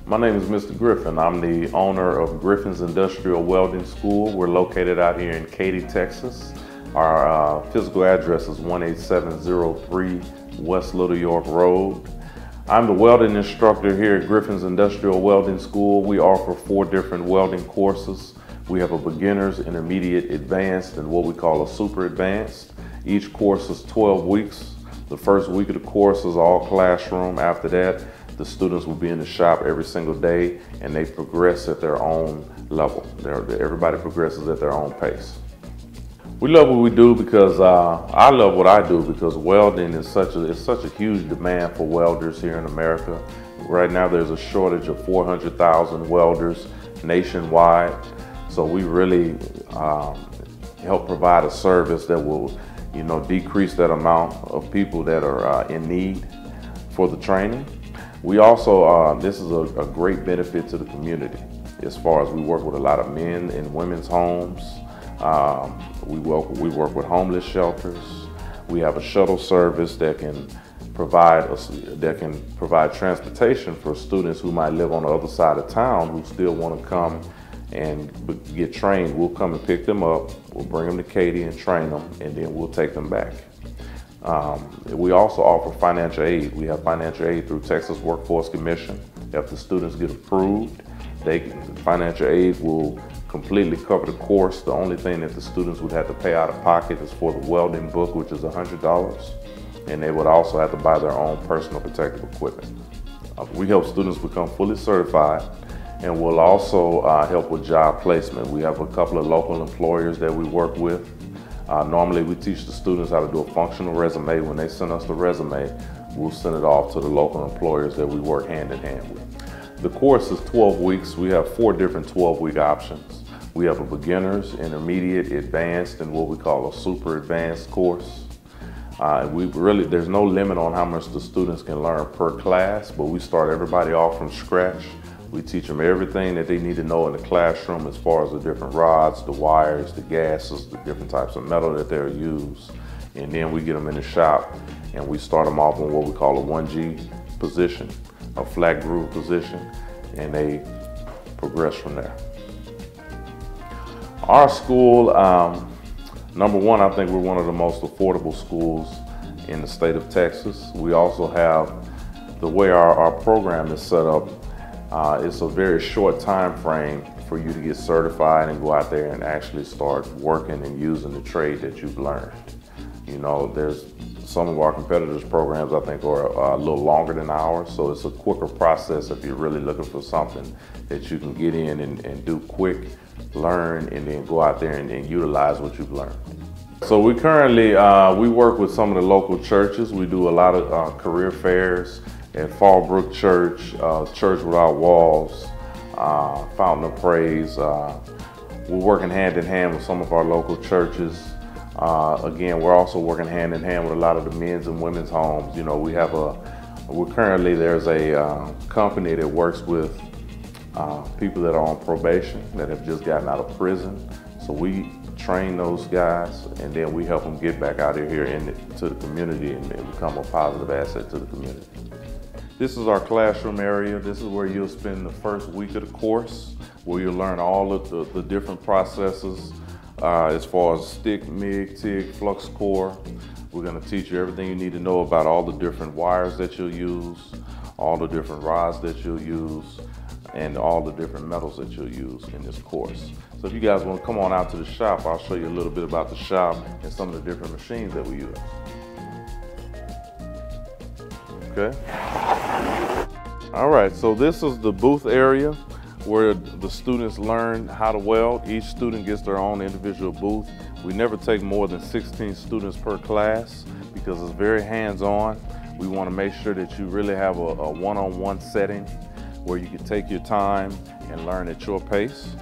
My name is Mr. Griffin. I'm the owner of Griffin's Industrial Welding School. We're located out here in Katy, Texas. Our physical address is 18703 West Little York Road. I'm the welding instructor here at Griffin's Industrial Welding School. We offer 4 different welding courses. We have a beginner's, intermediate, advanced, and what we call a super advanced. Each course is 12 weeks. The first week of the course is all classroom. After that, the students will be in the shop every single day, and they progress at their own level. Everybody progresses at their own pace. We love what we do because I love what I do because welding is such a huge demand for welders here in America. Right now there's a shortage of 400,000 welders nationwide. So we really help provide a service that will, decrease that amount of people that are in need for the training. We also, this is a great benefit to the community as far as we work with a lot of men and women's homes. We work with homeless shelters. We have a shuttle service that can provide transportation for students who might live on the other side of town who still want to come and get trained. We'll come and pick them up. We'll bring them to Katy and train them, and then we'll take them back. We also offer financial aid. We have financial aid through Texas Workforce Commission. If the students get approved, financial aid will completely cover the course. The only thing that the students would have to pay out of pocket is for the welding book, which is $100. And they would also have to buy their own personal protective equipment. We help students become fully certified, and we'll also help with job placement. We have a couple of local employers that we work with. Normally we teach the students how to do a functional resume. When they send us the resume, we'll send it off to the local employers that we work hand in hand with. The course is 12 weeks. We have 4 different 12-week options. We have a beginner's, intermediate, advanced, and what we call a super advanced course. There's no limit on how much the students can learn per class, but we start everybody off from scratch. We teach them everything that they need to know in the classroom as far as the different rods, the wires, the gases, the different types of metal that they'll use. And then we get them in the shop and we start them off on what we call a 1G position, a flat groove position, and they progress from there. Our school, number one, I think we're one of the most affordable schools in the state of Texas. We also have, the way our program is set up, it's a very short time frame for you to get certified and go out there and actually start working and using the trade that you've learned. There's some of our competitors' programs I think are a little longer than ours, so it's a quicker process if you're really looking for something that you can get in and do quick, learn, and then go out there and utilize what you've learned. So we currently, we work with some of the local churches. We do a lot of career fairs at Fallbrook Church, Church Without Walls, Fountain of Praise. We're working hand in hand with some of our local churches. Again, we're also working hand in hand with a lot of the men's and women's homes. There's a company that works with people that are on probation that have just gotten out of prison. So we train those guys, and then we help them get back out of here to the community and become a positive asset to the community. This is our classroom area. This is where you'll spend the first week of the course, where you'll learn all of the different processes as far as stick, MIG, TIG, flux core. We're going to teach you everything you need to know about all the different wires that you'll use, all the different rods that you'll use, and all the different metals that you'll use in this course. So if you guys want to come on out to the shop, I'll show you a little bit about the shop and some of the different machines that we use. Okay. All right, so this is the booth area where the students learn how to weld. Each student gets their own individual booth. We never take more than 16 students per class because it's very hands-on. We want to make sure that you really have a one-on-one setting where you can take your time and learn at your pace.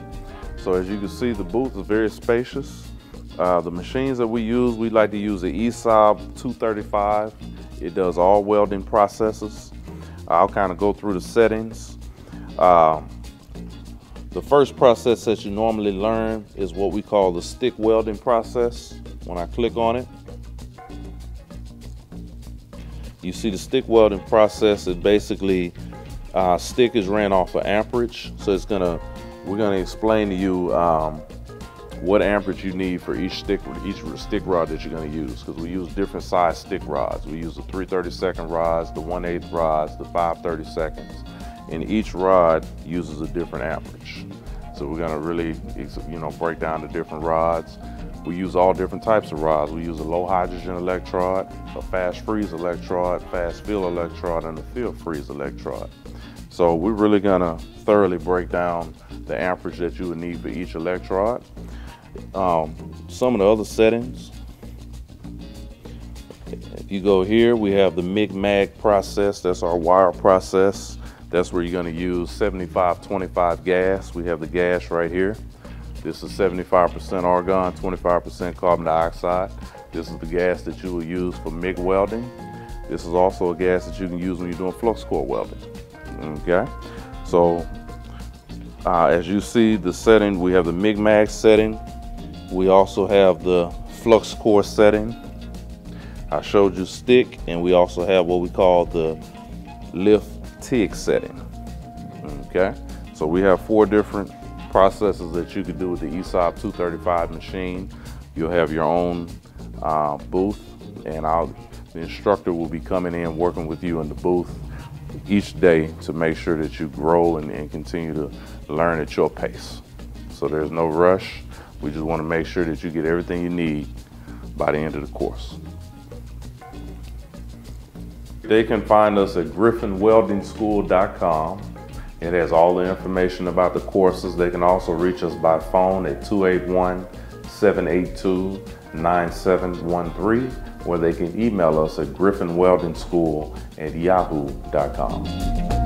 So as you can see, the booth is very spacious. The machines that we use, we like to use the ESOB 235. It does all welding processes. I'll kind of go through the settings. The first process that you normally learn is what we call the stick welding process. When I click on it, you see the stick welding process is basically stick is ran off of amperage. So we're gonna explain to you what amperage you need for each stick rod that you're gonna use, because we use different size stick rods. We use the 3/32 rods, the 1/8 rods, the 5/32, and each rod uses a different amperage. So we're gonna really, break down the different rods. We use all different types of rods. We use a low hydrogen electrode, a fast freeze electrode, fast fill electrode, and a field freeze electrode. So we're really gonna thoroughly break down the amperage that you would need for each electrode. Some of the other settings, if you go here, we have the MIG-MAG process. That's our wire process. That's where you're gonna use 75-25 gas. We have the gas right here. This is 75% argon, 25% carbon dioxide. This is the gas that you will use for MIG welding. This is also a gas that you can use when you're doing flux core welding. Okay, so as you see the setting, we have the MIG-MAG setting. We also have the flux core setting. I showed you stick, and we also have what we call the lift TIG setting. Okay, so we have 4 different processes that you can do with the ESOP 235 machine. You'll have your own booth, and the instructor will be coming in working with you in the booth each day to make sure that you grow and continue to learn at your pace. So there's no rush. We just want to make sure that you get everything you need by the end of the course. They can find us at griffinweldingschool.com. It has all the information about the courses. They can also reach us by phone at 281-782-9713, or they can email us at griffinweldingschool@yahoo.com.